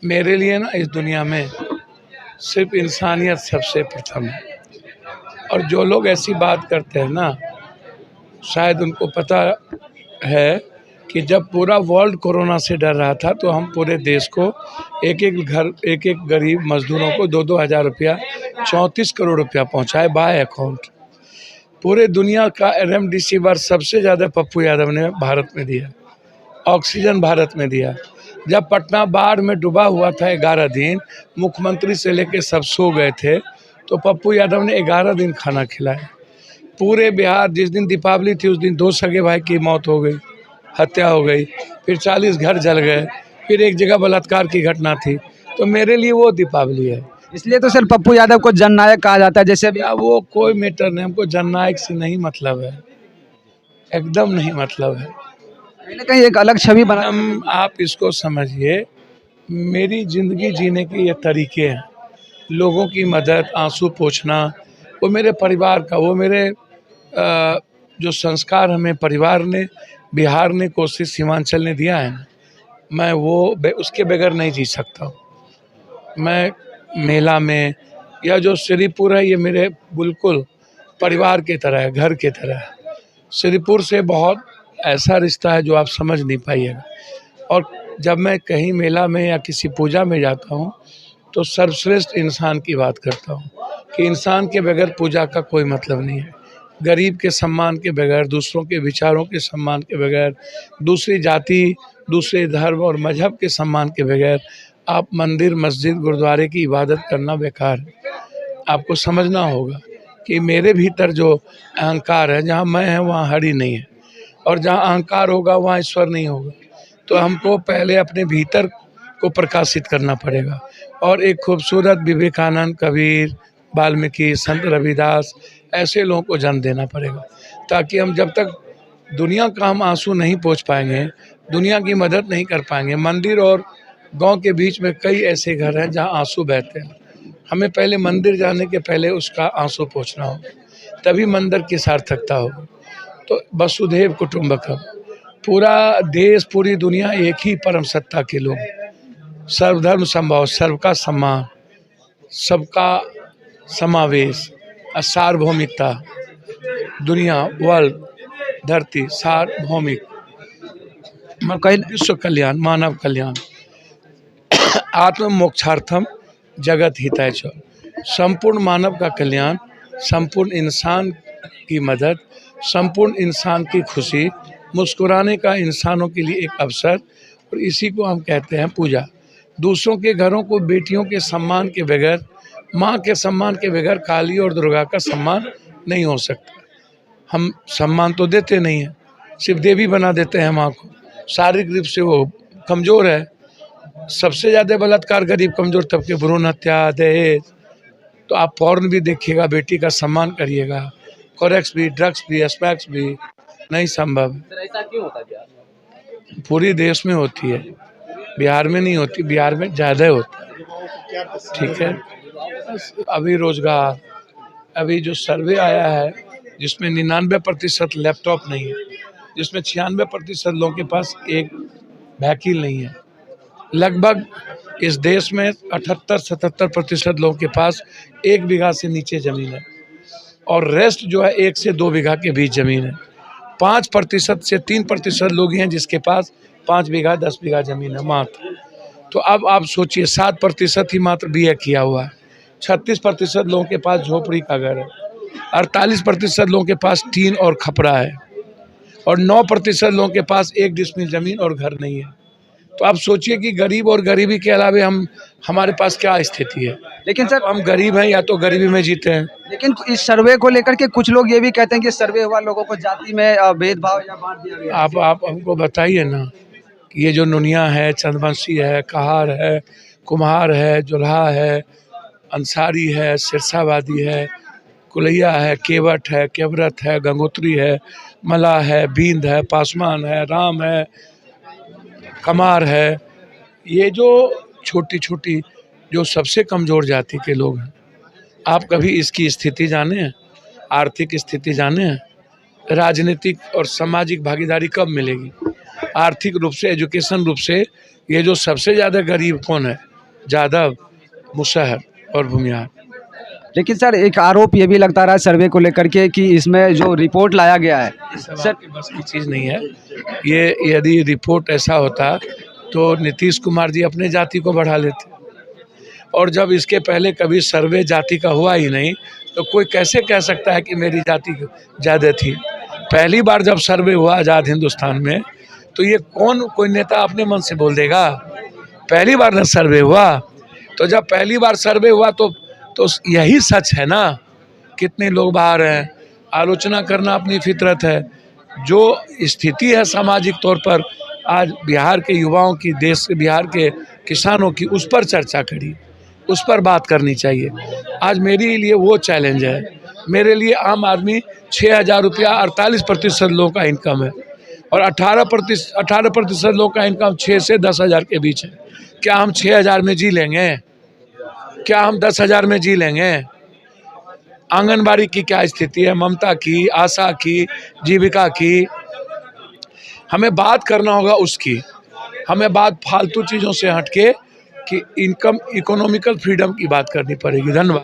मेरे लिए ना इस दुनिया में सिर्फ इंसानियत सबसे प्रथम है। और जो लोग ऐसी बात करते हैं ना, शायद उनको पता है कि जब पूरा वर्ल्ड कोरोना से डर रहा था तो हम पूरे देश को एक एक गरीब मजदूरों को 2-2 हज़ार रुपया 34 करोड़ रुपया पहुंचाए बाय अकाउंट। पूरे दुनिया का रेमडेसिविर सबसे ज़्यादा पप्पू यादव ने भारत में दिया, ऑक्सीजन भारत में दिया। जब पटना बाढ़ में डूबा हुआ था 11 दिन, मुख्यमंत्री से लेके सब सो गए थे, तो पप्पू यादव ने 11 दिन खाना खिलाया। पूरे बिहार, जिस दिन दीपावली थी उस दिन 2 सगे भाई की मौत हो गई, हत्या हो गई, फिर 40 घर जल गए, फिर एक जगह बलात्कार की घटना थी। तो मेरे लिए वो दीपावली है। इसलिए तो सर पप्पू यादव को जननायक कहा जाता है। जैसे अभी या वो कोई मैटर नहीं, हमको जननायक से नहीं मतलब है, एकदम नहीं मतलब है। कहीं ना कहीं एक अलग छवि बना। हम आप इसको समझिए, मेरी ज़िंदगी जीने के ये तरीके हैं। लोगों की मदद, आंसू पोंछना, वो मेरे परिवार का, वो मेरे जो संस्कार हमें परिवार ने, बिहार ने, कोसी सीमांचल ने दिया है ना, मैं वो उसके बगैर नहीं जी सकता हूँ। मैं मेला में या जो श्रीपुर है, ये मेरे बिल्कुल परिवार की तरह है, घर की तरह है। श्रीपुर से बहुत ऐसा रिश्ता है जो आप समझ नहीं पाइएगा। और जब मैं कहीं मेला में या किसी पूजा में जाता हूँ तो सर्वश्रेष्ठ इंसान की बात करता हूँ कि इंसान के बगैर पूजा का कोई मतलब नहीं है। गरीब के सम्मान के बगैर, दूसरों के विचारों के सम्मान के बगैर, दूसरी जाति, दूसरे धर्म और मजहब के सम्मान के बगैर आप मंदिर, मस्जिद, गुरुद्वारे की इबादत करना बेकार है। आपको समझना होगा कि मेरे भीतर जो अहंकार है, जहाँ मैं है वहाँ हरि नहीं है, और जहाँ अहंकार होगा वहाँ ईश्वर नहीं होगा। तो हमको पहले अपने भीतर को प्रकाशित करना पड़ेगा। और एक खूबसूरत विवेकानंद, कबीर, वाल्मीकि, संत रविदास, ऐसे लोगों को जन्म देना पड़ेगा, ताकि हम जब तक दुनिया का हम आंसू नहीं पहुँच पाएंगे, दुनिया की मदद नहीं कर पाएंगे। मंदिर और गांव के बीच में कई ऐसे घर हैं जहां आंसू बहते हैं। हमें पहले मंदिर जाने के पहले उसका आंसू पोंछना होगा, तभी मंदिर की सार्थकता होगी। तो वसुधैव कुटुंबकम, पूरा देश, पूरी दुनिया एक ही परम सत्ता के लोग, सर्वधर्म समभाव, सबका सम्मान, सबका समावेश, सार्वभौमिकता, दुनिया, वर्ल्ड, धरती, सार्वभौमिक, विश्व कल्याण, मानव कल्याण, आत्म मोक्षार्थम जगत हिताय च, संपूर्ण मानव का कल्याण, संपूर्ण इंसान की मदद, संपूर्ण इंसान की खुशी, मुस्कुराने का इंसानों के लिए एक अवसर। और इसी को हम कहते हैं पूजा। दूसरों के घरों को बेटियों के सम्मान के बगैर, माँ के सम्मान के बगैर काली और दुर्गा का सम्मान नहीं हो सकता। हम सम्मान तो देते नहीं हैं, सिर्फ देवी बना देते हैं माँ को। शारीरिक रूप से वो कमज़ोर है। सबसे ज़्यादा बलात्कार गरीब कमज़ोर तबके, भ्रूण हत्या, दहेज। तो आप पॉर्न भी देखिएगा, बेटी का सम्मान करिएगा। कोरेक्स भी, ड्रग्स भी, स्पैक्स भी नहीं संभव। ऐसा क्यों होता है? पूरी देश में होती है, बिहार में नहीं होती, बिहार में ज़्यादा होता है। ठीक है, अभी रोजगार, अभी जो सर्वे आया है जिसमें 99% लैपटॉप नहीं है, जिसमें 96% लोगों के पास एक व्हीकल नहीं है। लगभग इस देश में 78-77% लोगों के पास 1 बीघा से नीचे ज़मीन है, और रेस्ट जो है 1 से 2 बीघा के बीच ज़मीन है। 5% से 3% लोग हैं जिसके पास 5 बीघा 10 बीघा ज़मीन है मात्र। तो अब आप सोचिए, 7% ही मात्र BA किया हुआ है। 36% लोगों के पास झोपड़ी का घर है, 48% लोगों के पास टीन और खपरा है, और 9% लोगों के पास 1 डिसमिल ज़मीन और घर नहीं है। तो आप सोचिए कि गरीब और गरीबी के अलावा हमारे पास क्या स्थिति है। लेकिन सर, हम गरीब हैं या तो गरीबी में जीते हैं। लेकिन इस सर्वे को लेकर के कुछ लोग ये भी कहते हैं कि सर्वे हुआ लोगों को जाति में भेदभाव या बांट दिया गया। आप हमको बताइए ना कि ये जो नुनिया है, चंदवंशी है, कहार है, कुम्हार है, जुल्हा है, अंसारी है, सिरसावादी है, कुलैया है, केवट है, केवरत है, गंगोत्री है, मला है, बींद है, पासवान है, राम है, कमार है, ये जो छोटी छोटी जो सबसे कमज़ोर जाति के लोग हैं, आप कभी इसकी स्थिति जाने हैं? आर्थिक स्थिति जाने हैं? राजनीतिक और सामाजिक भागीदारी कब मिलेगी? आर्थिक रूप से, एजुकेशन रूप से, ये जो सबसे ज़्यादा गरीब कौन है? जादव, मुशहर और भूमिहार। लेकिन सर एक आरोप ये भी लगता रहा है सर्वे को लेकर के कि इसमें जो रिपोर्ट लाया गया है सर की बस की चीज़ नहीं है ये। यदि रिपोर्ट ऐसा होता तो नीतीश कुमार जी अपने जाति को बढ़ा लेते, और जब इसके पहले कभी सर्वे जाति का हुआ ही नहीं तो कोई कैसे कह सकता है कि मेरी जाति ज़्यादा थी। पहली बार जब सर्वे हुआ आज़ाद हिंदुस्तान में तो ये कोई नेता अपने मन से बोल देगा? पहली बार ना सर्वे हुआ, तो जब पहली बार सर्वे हुआ तो यही सच है ना। कितने लोग बाहर हैं, आलोचना करना अपनी फितरत है। जो स्थिति है सामाजिक तौर पर आज बिहार के युवाओं की, देश के बिहार के किसानों की, उस पर चर्चा करी, उस पर बात करनी चाहिए। आज मेरे लिए वो चैलेंज है। मेरे लिए आम आदमी 6,000 रुपया 48% लोगों का इनकम है और 18% लोगों का इनकम 6 से 10,000 के बीच है। क्या हम 6,000 में जी लेंगे? क्या हम 10,000 में जी लेंगे? आंगनबाड़ी की क्या स्थिति है, ममता की, आशा की, जीविका की? हमें बात करना होगा उसकी। हमें बात फालतू चीज़ों से हटके कि इनकम, इकोनॉमिकल फ्रीडम की बात करनी पड़ेगी। धन्यवाद।